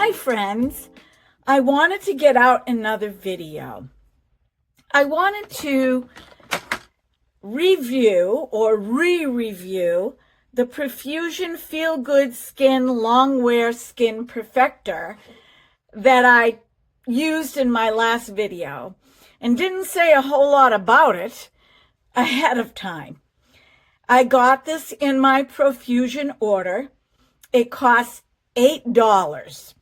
Hi friends, I wanted to get out another video. I wanted to review or re-review the Profusion Feel Good Skin Longwear Skin Perfector that I used in my last video and didn't say a whole lot about it ahead of time. I got this in my Profusion order. It costs $8.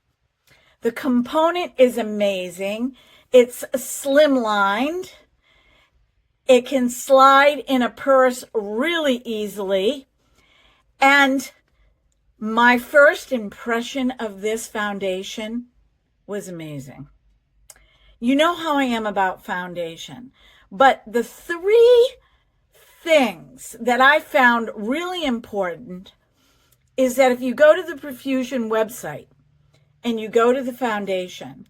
The component is amazing. It's slimlined. It can slide in a purse really easily. And my first impression of this foundation was amazing. You know how I am about foundation, but the three things that I found really important is that if you go to the Profusion website and you go to the foundation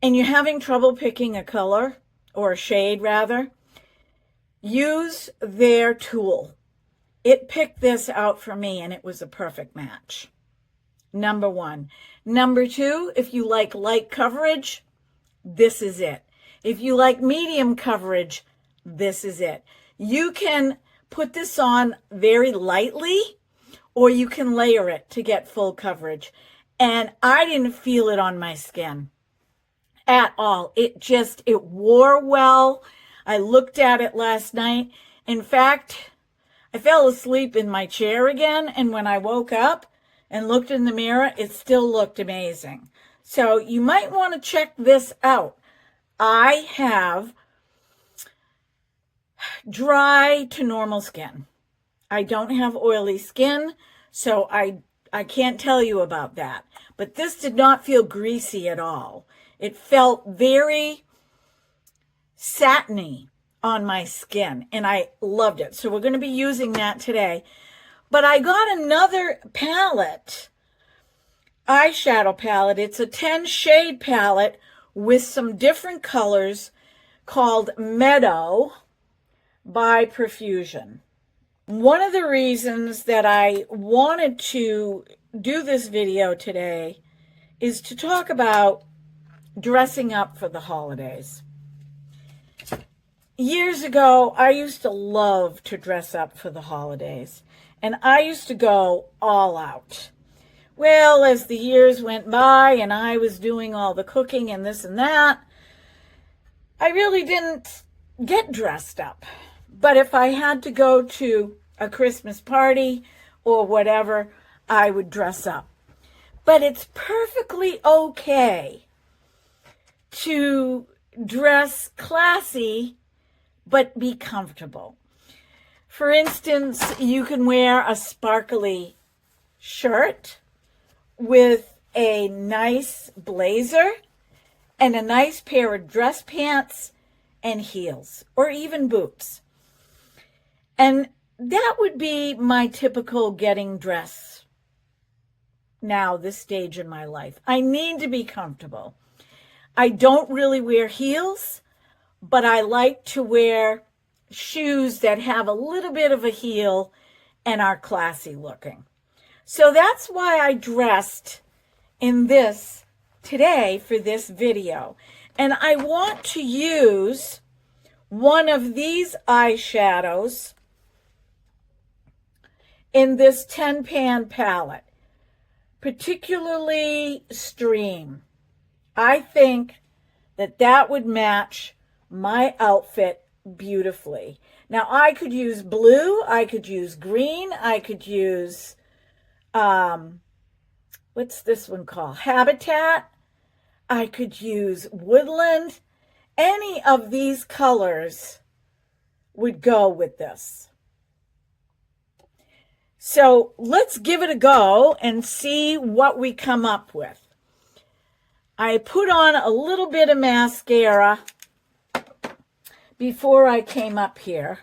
and you're having trouble picking a color or a shade rather, use their tool. It picked this out for me and it was a perfect match. Number one. Number two, if you like light coverage, this is it. If you like medium coverage, this is it. You can put this on very lightly or you can layer it to get full coverage. And I didn't feel it on my skin at all. It wore well. I looked at it last night. In fact, I fell asleep in my chair again. And when I woke up and looked in the mirror, it still looked amazing. So you might want to check this out. I have dry to normal skin. I don't have oily skin, so I can't tell you about that. But this did not feel greasy at all. It felt very satiny on my skin, and I loved it. So we're going to be using that today. But I got another palette, eyeshadow palette. It's a 10 shade palette with some different colors called Meadow by Profusion. One of the reasons that I wanted to do this video today is to talk about dressing up for the holidays. Years ago, I used to love to dress up for the holidays, and I used to go all out. Well, as the years went by and I was doing all the cooking and this and that, I really didn't get dressed up. But if I had to go to a Christmas party or whatever, I would dress up. But it's perfectly okay to dress classy but be comfortable. For instance, you can wear a sparkly shirt with a nice blazer and a nice pair of dress pants and heels or even boots. And that would be my typical getting dressed now, this stage in my life. I need to be comfortable. I don't really wear heels, but I like to wear shoes that have a little bit of a heel and are classy looking. So that's why I dressed in this today for this video. And I want to use one of these eyeshadows in this 10 pan palette, particularly Stream. I think that that would match my outfit beautifully. Now I could use blue, I could use green, I could use, what's this one called? Habitat. I could use woodland. Any of these colors would go with this. So let's give it a go and see what we come up with. I put on a little bit of mascara before I came up here.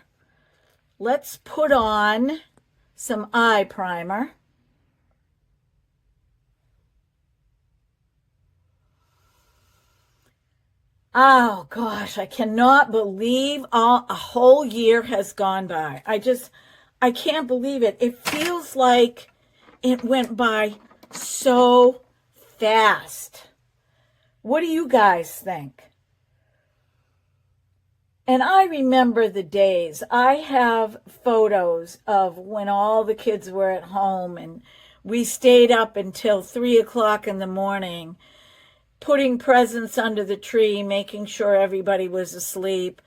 Let's put on some eye primer. Oh gosh, I cannot believe a whole year has gone by. I can't believe it. It feels like it went by so fast. What do you guys think? And I remember the days. I have photos of when all the kids were at home and we stayed up until 3 o'clock in the morning, putting presents under the tree, making sure everybody was asleep.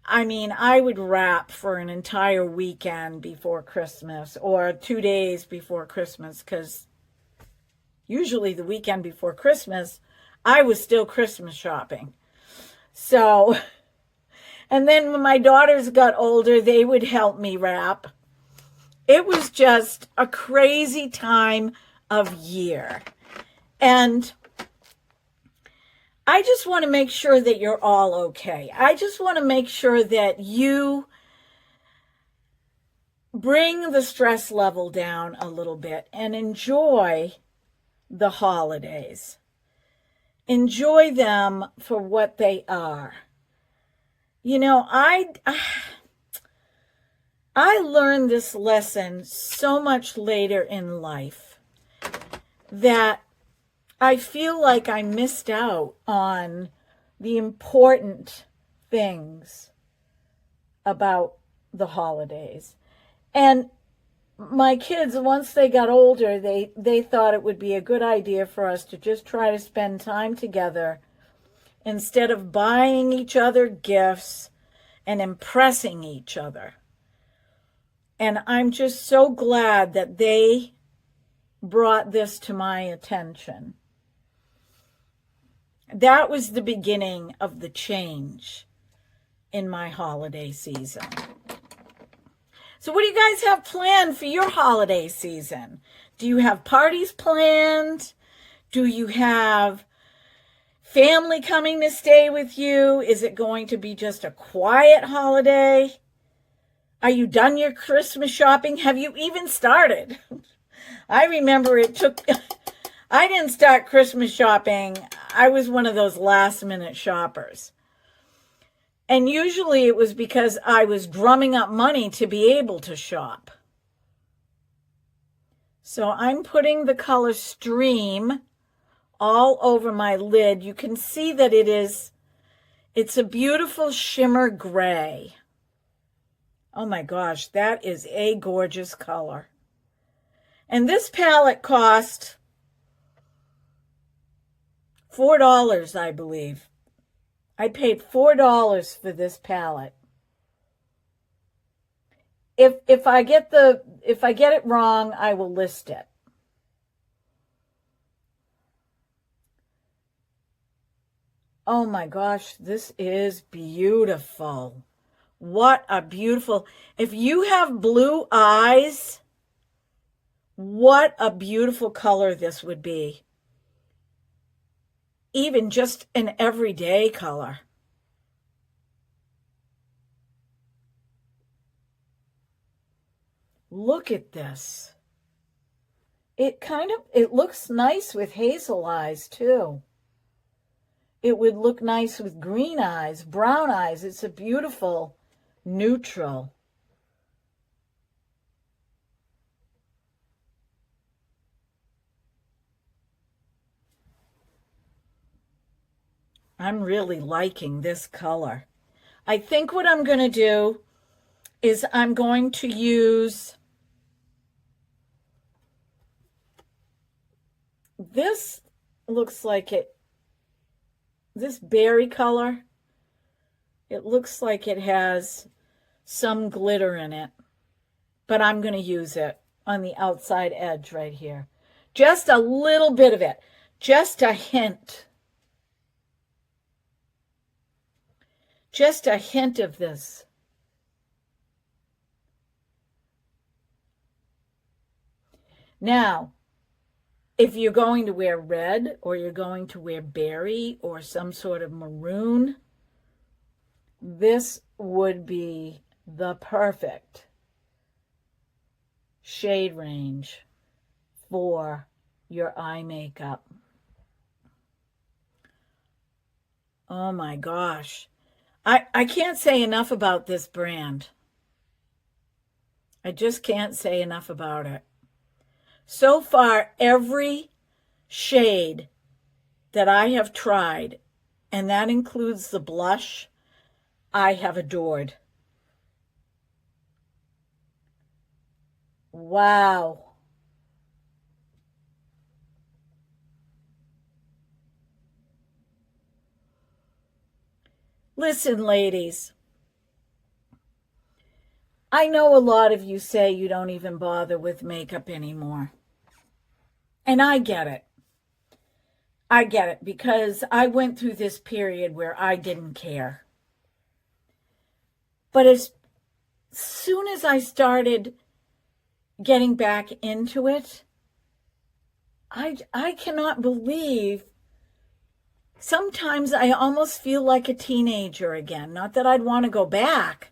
I mean, I would wrap for an entire weekend before Christmas or 2 days before Christmas, because usually the weekend before Christmas, I was still Christmas shopping. So, and then when my daughters got older, they would help me wrap. It was just a crazy time of year. And I just want to make sure that you're all okay. I just want to make sure that you bring the stress level down a little bit and enjoy the holidays. Enjoy them for what they are. You know, I learned this lesson so much later in life that I feel like I missed out on the important things about the holidays. And my kids, once they got older, they thought it would be a good idea for us to just try to spend time together instead of buying each other gifts and impressing each other. And I'm just so glad that they brought this to my attention. That was the beginning of the change in my holiday season. So what do you guys have planned for your holiday season? Do you have parties planned? Do you have family coming to stay with you? Is it going to be just a quiet holiday? Are you done your Christmas shopping? Have you even started? I remember I didn't start Christmas shopping. I was one of those last minute shoppers. And usually it was because I was drumming up money to be able to shop. So I'm putting the color Stream all over my lid. You can see that it's a beautiful shimmer gray. Oh my gosh, that is a gorgeous color. And this palette cost $4, I believe. I paid $4 for this palette. If I get it wrong, I will list it. Oh my gosh, this is beautiful. What a beautiful, if you have blue eyes, what a beautiful color this would be. Even just an everyday color. Look at this. It looks nice with hazel eyes too. It would look nice with green eyes, brown eyes. It's a beautiful neutral. I'm really liking this color. I think what I'm going to do is I'm going to use this. Looks like this berry color. It looks like it has some glitter in it, but I'm going to use it on the outside edge right here. Just a little bit of it, just a hint. Just a hint of this. Now, if you're going to wear red or you're going to wear berry or some sort of maroon, this would be the perfect shade range for your eye makeup. Oh my gosh. I can't say enough about this brand. I just can't say enough about it. So far, every shade that I have tried, and that includes the blush, I have adored. Wow. Listen, ladies, I know a lot of you say you don't even bother with makeup anymore. And I get it. I get it because I went through this period where I didn't care. But as soon as I started getting back into it, I cannot believe, sometimes I almost feel like a teenager again. Not that I'd want to go back,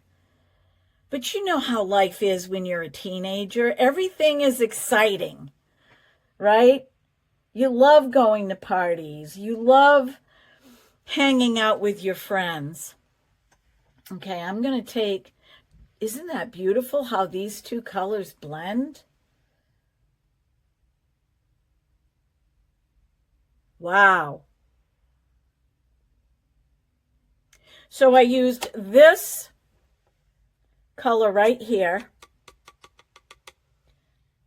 but you know how life is when you're a teenager. Everything is exciting, right? You love going to parties. You love hanging out with your friends. Okay, I'm going to take, isn't that beautiful how these two colors blend? Wow. So I used this color right here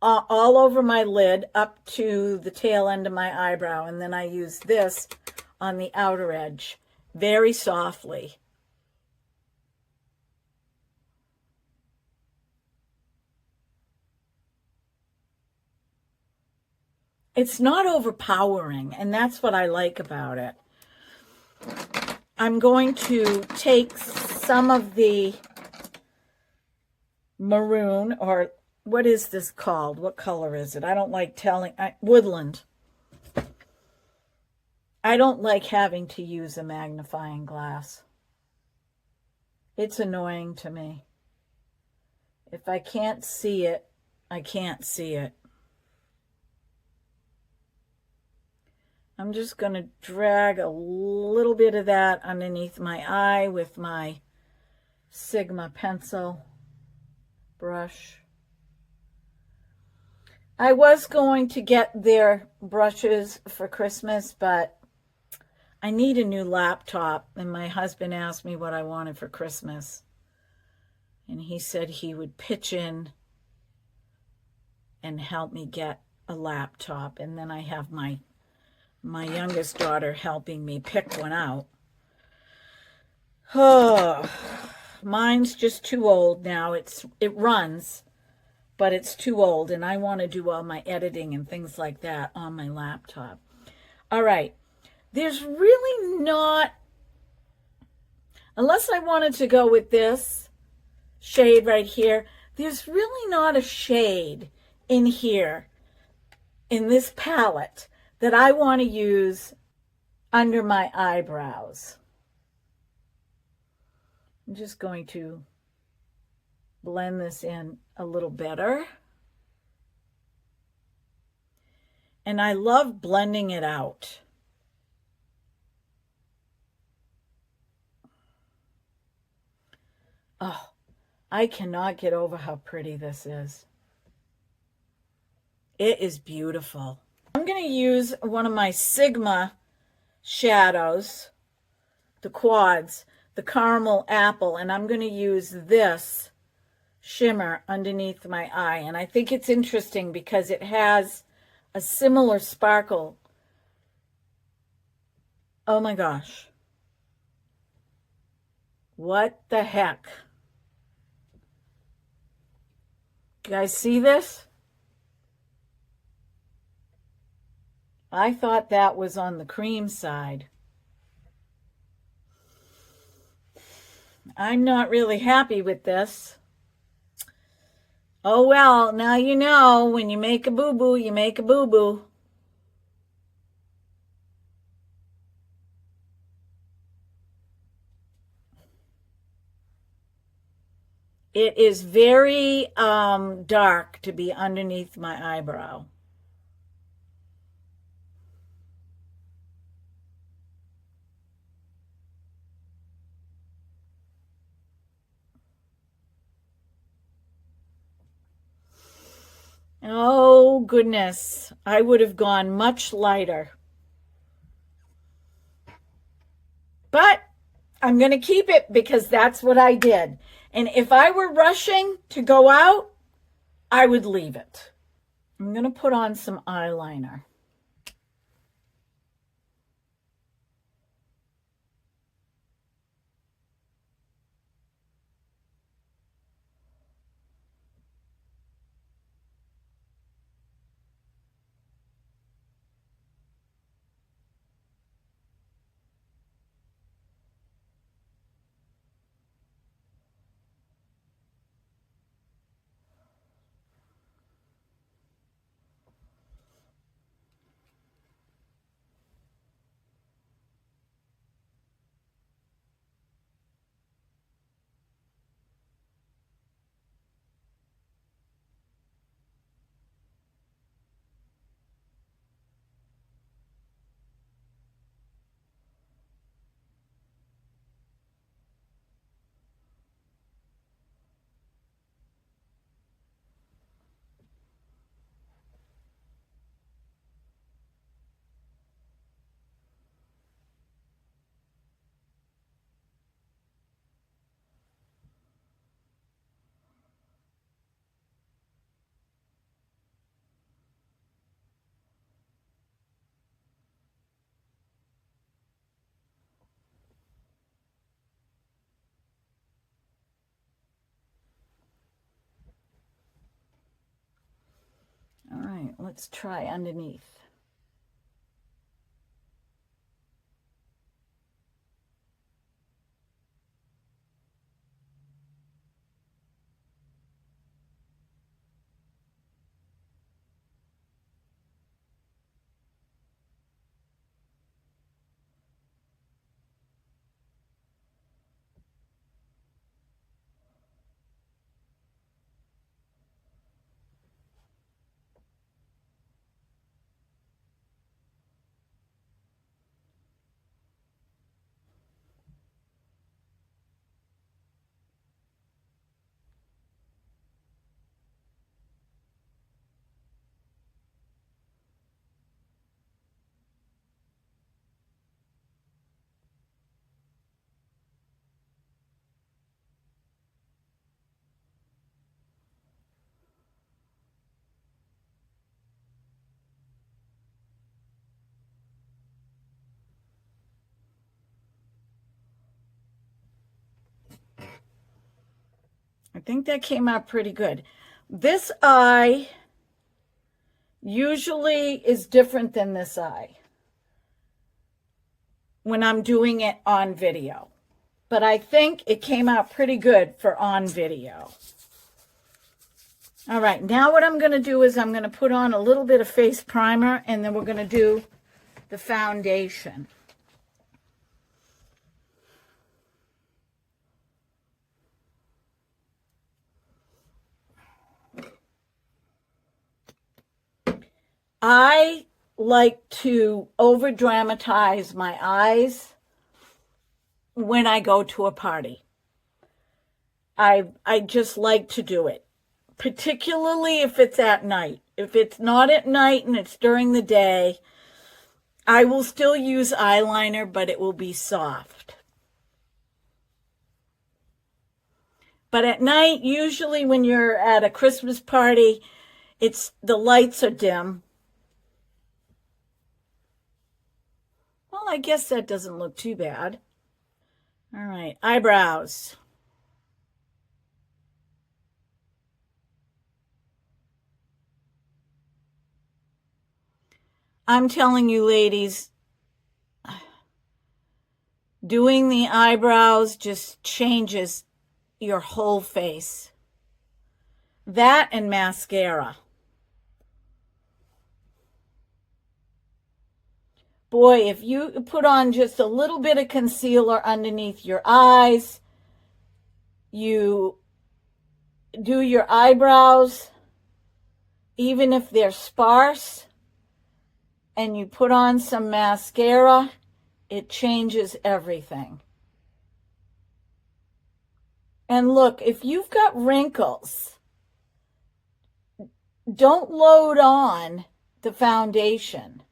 all over my lid up to the tail end of my eyebrow, and then I used this on the outer edge very softly. It's not overpowering, and that's what I like about it. I'm going to take some of the maroon, or what is this called? What color is it? I don't like telling. Woodland. I don't like having to use a magnifying glass. It's annoying to me. If I can't see it, I can't see it. I'm just going to drag a little bit of that underneath my eye with my Sigma pencil brush. I was going to get their brushes for Christmas, but I need a new laptop, and my husband asked me what I wanted for Christmas. And he said he would pitch in and help me get a laptop. And then I have my youngest daughter helping me pick one out. Oh, mine's just too old now. It runs, but it's too old, and I want to do all my editing and things like that on my laptop. All right. There's really not, unless I wanted to go with this shade right here, there's really not a shade in here, in this palette, that I want to use under my eyebrows. I'm just going to blend this in a little better. And I love blending it out. Oh, I cannot get over how pretty this is. It is beautiful. I'm going to use one of my Sigma shadows, the quads, the caramel apple, and I'm going to use this shimmer underneath my eye. And I think it's interesting because it has a similar sparkle. Oh my gosh. What the heck? You guys see this? I thought that was on the cream side. I'm not really happy with this. Oh well, now you know, when you make a boo-boo, you make a boo-boo. It is very dark to be underneath my eyebrow. oh goodness, I would have gone much lighter. But I'm going to keep it because that's what I did. And if I were rushing to go out, I would leave it. I'm going to put on some eyeliner. All right, let's try underneath. I think that came out pretty good. This eye usually is different than this eye when I'm doing it on video. But I think it came out pretty good for on video. All right, now what I'm going to do is I'm going to put on a little bit of face primer, and then we're going to do the foundation. I like to over dramatize my eyes when I go to a party. I just like to do it, particularly if it's at night. If it's not at night and it's during the day, I will still use eyeliner, but it will be soft. But at night, usually when you're at a Christmas party, the lights are dim. Well, I guess that doesn't look too bad. All right, eyebrows. I'm telling you, ladies, doing the eyebrows just changes your whole face. That and mascara. Boy, if you put on just a little bit of concealer underneath your eyes, you do your eyebrows, even if they're sparse, and you put on some mascara, it changes everything. And look, if you've got wrinkles, don't load on the foundation.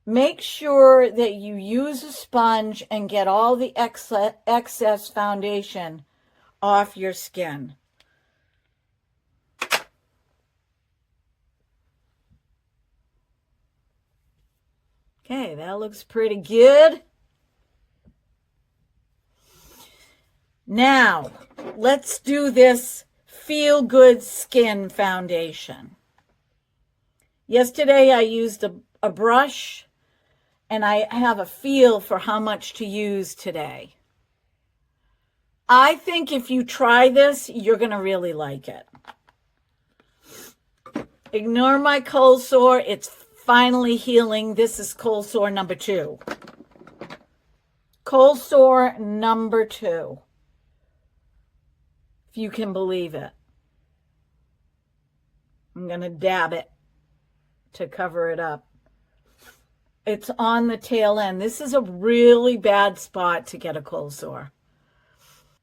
Make sure that you use a sponge and get all the excess foundation off your skin. Okay, that looks pretty good. Now, let's do this Feel Good Skin Foundation. Yesterday I used a brush, and I have a feel for how much to use today. I think if you try this, you're going to really like it. Ignore my cold sore. It's finally healing. This is cold sore number 2. Cold sore number 2. If you can believe it. I'm going to dab it to cover it up. It's on the tail end. This is a really bad spot to get a cold sore.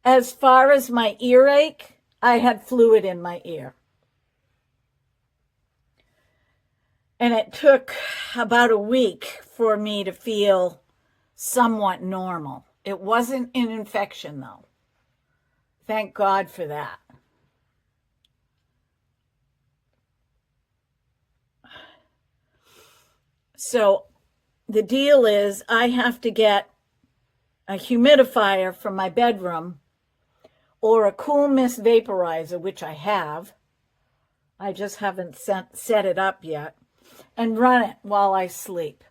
As far as my earache, I had fluid in my ear. And it took about a week for me to feel somewhat normal. It wasn't an infection, though. Thank God for that. So the deal is I have to get a humidifier from my bedroom or a cool mist vaporizer, which I have. I just haven't set it up yet, and run it while I sleep.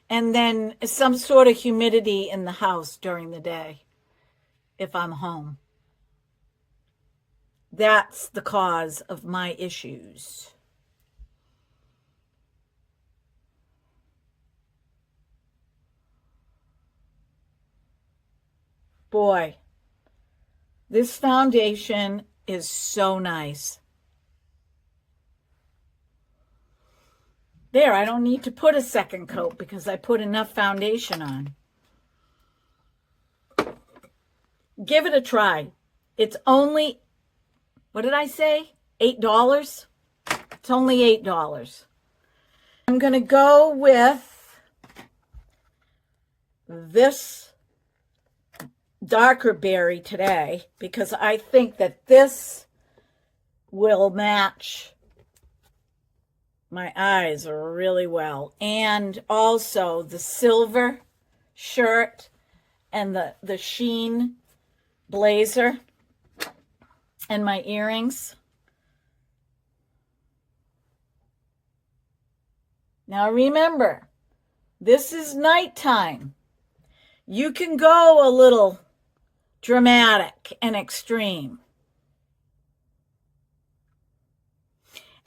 And then some sort of humidity in the house during the day if I'm home. That's the cause of my issues. Boy, this foundation is so nice. There, I don't need to put a second coat because I put enough foundation on. Give it a try. It's only, what did I say? $8? It's only $8. I'm going to go with this darker berry today because I think that this will match my eyes really well. And also the silver shirt and the sheen blazer and my earrings. Now remember, this is nighttime. You can go a little dramatic and extreme.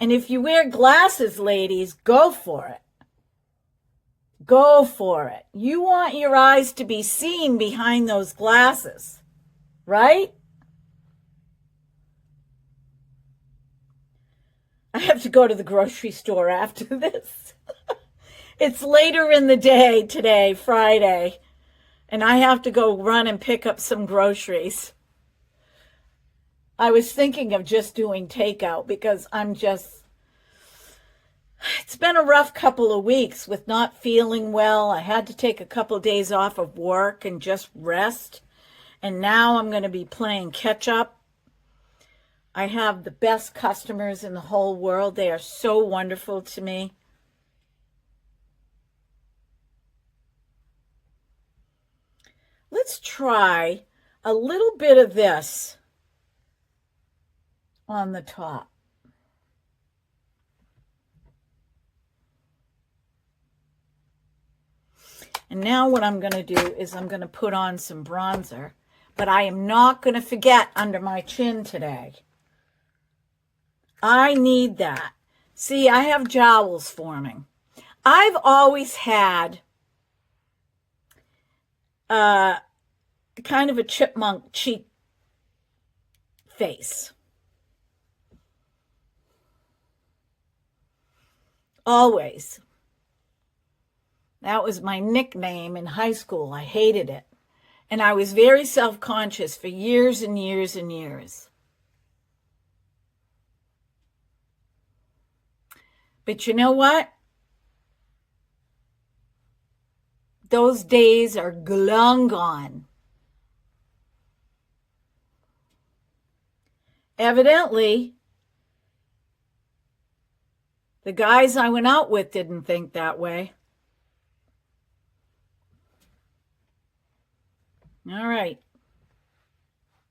And if you wear glasses, ladies, go for it. Go for it. You want your eyes to be seen behind those glasses, right? I have to go to the grocery store after this. It's later in the day today, Friday, and I have to go run and pick up some groceries. I was thinking of just doing takeout because it's been a rough couple of weeks with not feeling well. I had to take a couple of days off of work and just rest. And now I'm going to be playing catch up. I have the best customers in the whole world. They are so wonderful to me. Let's try a little bit of this on the top. And now what I'm going to do is I'm going to put on some bronzer, but I am not going to forget under my chin today. I need that. See, I have jowls forming. I've always had kind of a chipmunk cheek face. Always. That was my nickname in high school. I hated it. And I was very self-conscious for years and years and years. But you know what? Those days are long gone. Evidently, the guys I went out with didn't think that way. All right.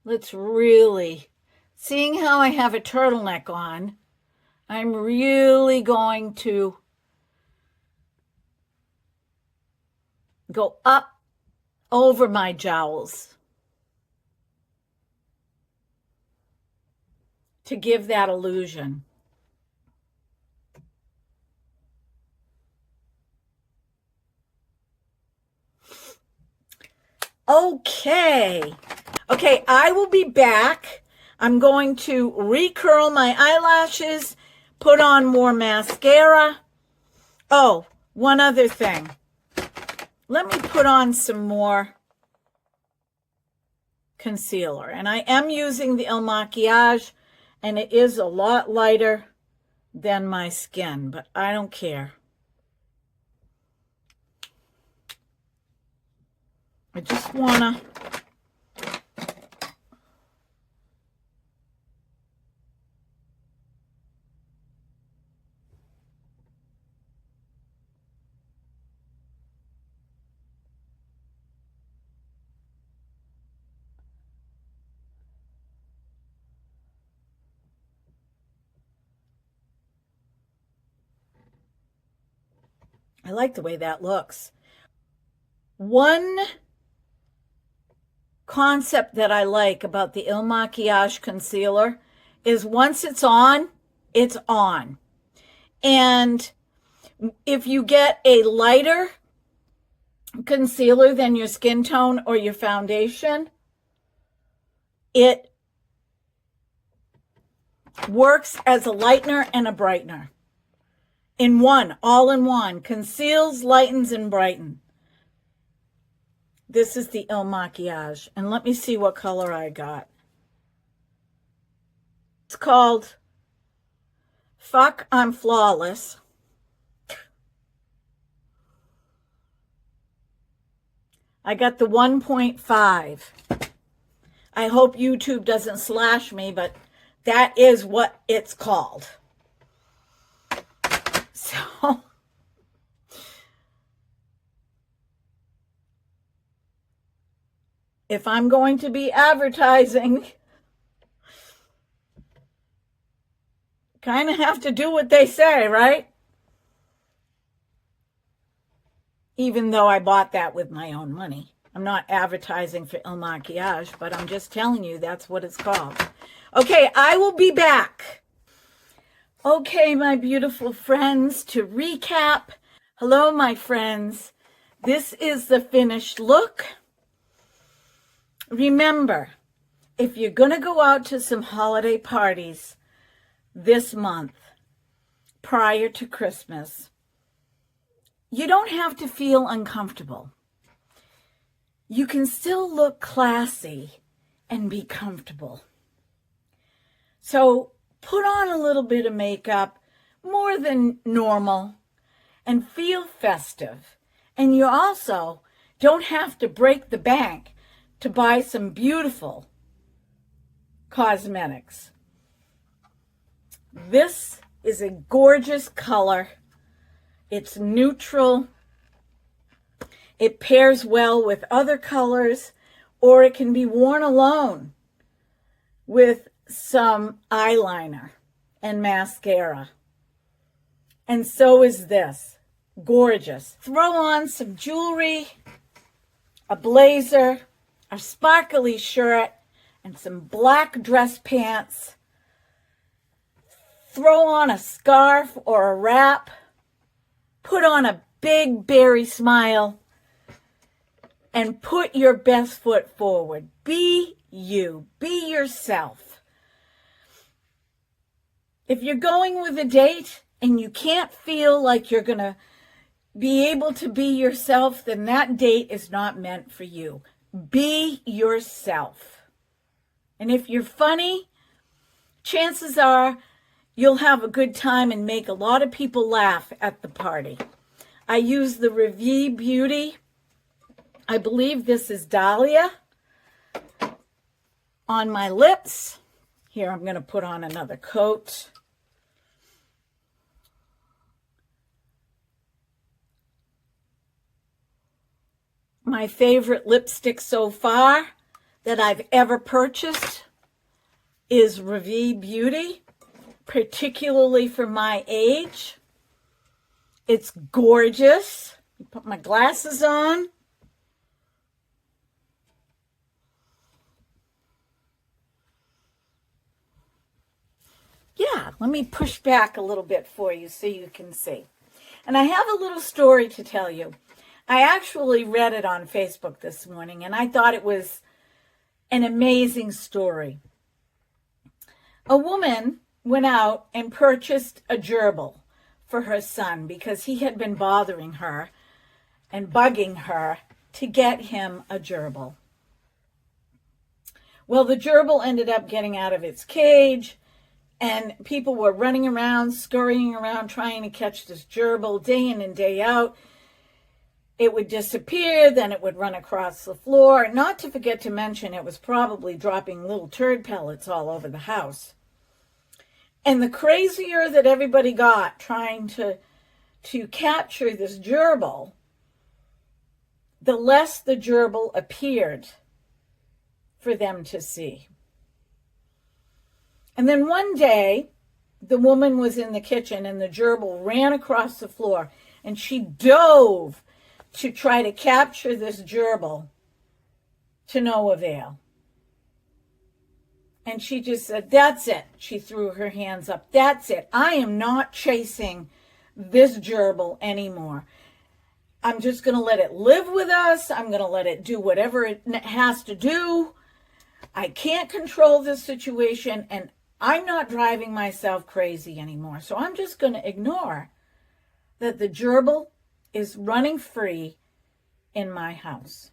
Let's really, seeing how I have a turtleneck on, I'm really going to go up over my jowls to give that illusion. Okay, I will be back. I'm going to recurl my eyelashes, put on more mascara. Oh, one other thing. Let me put on some more concealer. And I am using the Makiage, and it is a lot lighter than my skin, but I don't care. I just wanna I like the way that looks. One concept that I like about the Il Makiage concealer is once it's on, it's on. And if you get a lighter concealer than your skin tone or your foundation, it works as a lightener and a brightener. In one, all in one. Conceals, lightens, and brighten. This is the Il Makiage. And let me see what color I got. It's called Fuck, I'm Flawless. I got the 1.5. I hope YouTube doesn't slash me, but that is what it's called. So, if I'm going to be advertising, kind of have to do what they say, right? Even though I bought that with my own money. I'm not advertising for Il Makiage, but I'm just telling you that's what it's called. Okay, I will be back. Okay, my beautiful friends, to recap. Hello, my friends. This is the finished look. Remember, if you're going to go out to some holiday parties this month, prior to Christmas, you don't have to feel uncomfortable. You can still look classy and be comfortable. So put on a little bit of makeup, more than normal, and feel festive. And you also don't have to break the bank to buy some beautiful cosmetics. This is a gorgeous color. It's neutral. It pairs well with other colors, or it can be worn alone with some eyeliner and mascara. And so is this. Gorgeous. Throw on some jewelry, a blazer, a sparkly shirt, and some black dress pants. Throw on a scarf or a wrap. Put on a big berry smile and put your best foot forward. Be you. Be yourself. If you're going with a date and you can't feel like you're going to be able to be yourself, then that date is not meant for you. Be yourself. And if you're funny, chances are you'll have a good time and make a lot of people laugh at the party. I use the Ravie Beauty. I believe this is Dahlia on my lips. Here, I'm going to put on another coat. My favorite lipstick so far that I've ever purchased is Ravie Beauty, particularly for my age. It's gorgeous. Put my glasses on. Yeah, let me push back a little bit for you so you can see. And I have a little story to tell you. I actually read it on Facebook this morning, and I thought it was an amazing story. A woman went out and purchased a gerbil for her son because he had been bothering her and bugging her to get him a gerbil. Well, the gerbil ended up getting out of its cage, and people were running around, scurrying around, trying to catch this gerbil day in and day out. It would disappear, then it would run across the floor. Not to forget to mention, it was probably dropping little turd pellets all over the house. And the crazier that everybody got trying to capture this gerbil, the less the gerbil appeared for them to see. And then one day, the woman was in the kitchen and the gerbil ran across the floor, and she dove to try to capture this gerbil to no avail. And she just said, that's it. She threw her hands up. That's it. I am not chasing this gerbil anymore. I'm just going to let it live with us. I'm going to let it do whatever it has to do. I can't control this situation, and I'm not driving myself crazy anymore. So I'm just going to ignore that the gerbil is running free in my house.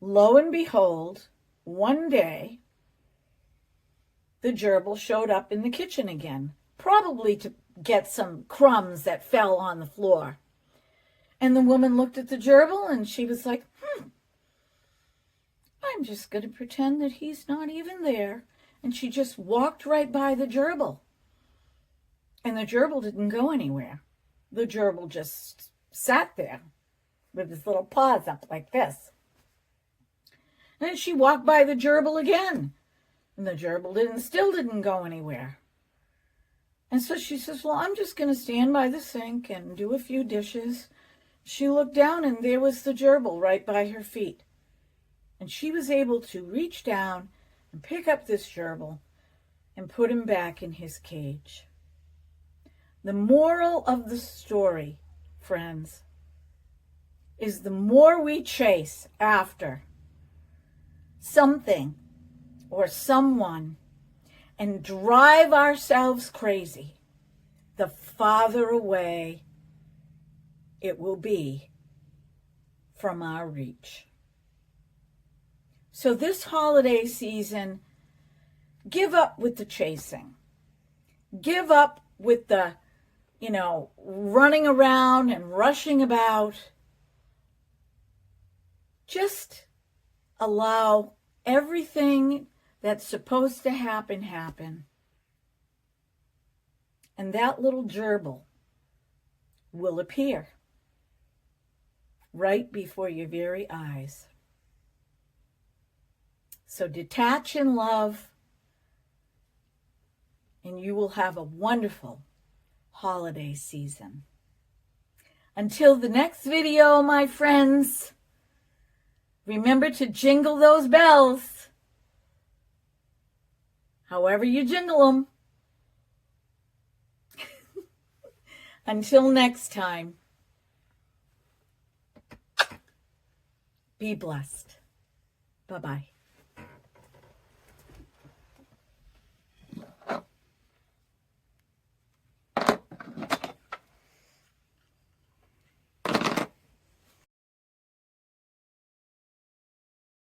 Lo and behold, one day, the gerbil showed up in the kitchen again, probably to get some crumbs that fell on the floor. And the woman looked at the gerbil and she was like, I'm just going to pretend that he's not even there. And she just walked right by the gerbil. And the gerbil didn't go anywhere. The gerbil just sat there with his little paws up like this. And then she walked by the gerbil again. And the gerbil still didn't go anywhere. And so she says, well, I'm just going to stand by the sink and do a few dishes. She looked down and there was the gerbil right by her feet. And she was able to reach down and pick up this gerbil and put him back in his cage. The moral of the story, friends, is the more we chase after something or someone and drive ourselves crazy, the farther away it will be from our reach. So this holiday season, give up with the chasing. Give up with the, running around and rushing about. Just allow everything that's supposed to happen. And that little gerbil will appear right before your very eyes. So detach in love, and you will have a wonderful holiday season. Until the next video, my friends, remember to jingle those bells. However you jingle them. Until next time, be blessed. Bye-bye.